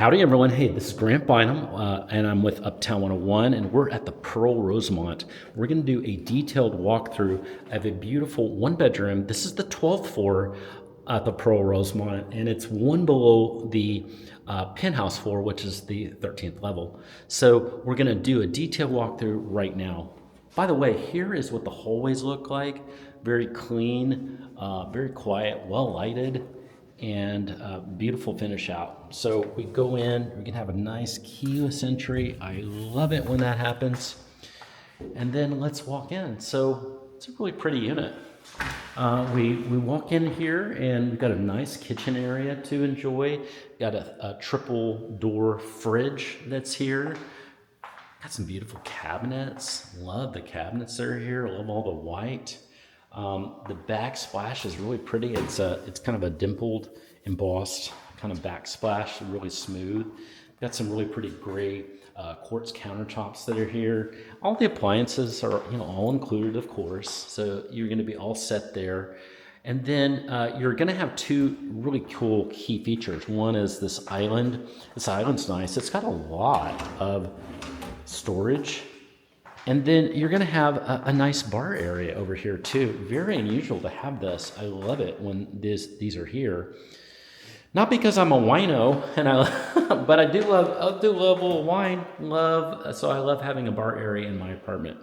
Howdy, everyone. Hey, this is Grant Bynum, and I'm with Uptown 101, and we're at the Pearl Rosemont. We're going to do a detailed walkthrough of a beautiful one-bedroom. This is the 12th floor at the Pearl Rosemont, and it's one below the penthouse floor, which is the 13th level. So we're going to do a detailed walkthrough right now. By the way, here is what the hallways look like. Very clean, very quiet, well lighted, and beautiful finish out. So we go in, we can have a nice keyless entry. I love it when that happens. And then let's walk in. So it's a really pretty unit. We walk in here and we've got a nice kitchen area to enjoy. Got a triple door fridge that's here. Got some beautiful cabinets. Love the cabinets that are here. Love all the white. The backsplash is really pretty. It's kind of a dimpled, embossed kind of backsplash, really smooth. Got some really pretty gray quartz countertops that are here. All the appliances are all included, of course. So you're going to be all set there. And then you're going to have two really cool key features. One is this island. This island's nice. It's got a lot of storage. And then you're going to have a nice bar area over here too. Very unusual to have this. I love it when these are here. Not because I'm a wino, but I do love a little wine. So I love having a bar area in my apartment.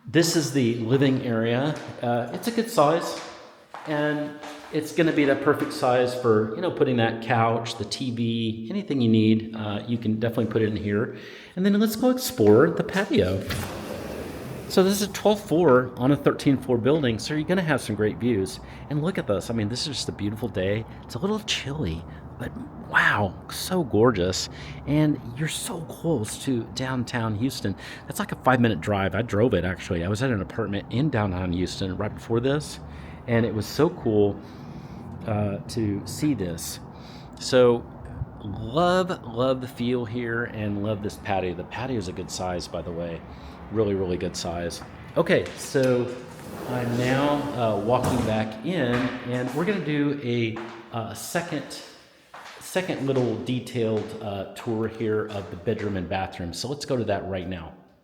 This is the living area. It's a good size, and it's going to be the perfect size for putting that couch, the TV, anything you need. You can definitely put it in here. And then let's go explore the patio. So this is a 12th floor on a 13th floor building, so you're going to have some great views. And look at this. I mean, this is just a beautiful day. It's a little chilly, but wow, so gorgeous. And you're so close to downtown Houston. That's like a 5-minute drive. I drove it, actually. I was at an apartment in downtown Houston right before this, and it was so cool to see this. So love the feel here and love this patio. The patio is a good size, by the way. Really good size. Okay, so I'm now walking back in, and we're going to do a second little detailed tour here of the bedroom and bathroom. So let's go to that right now.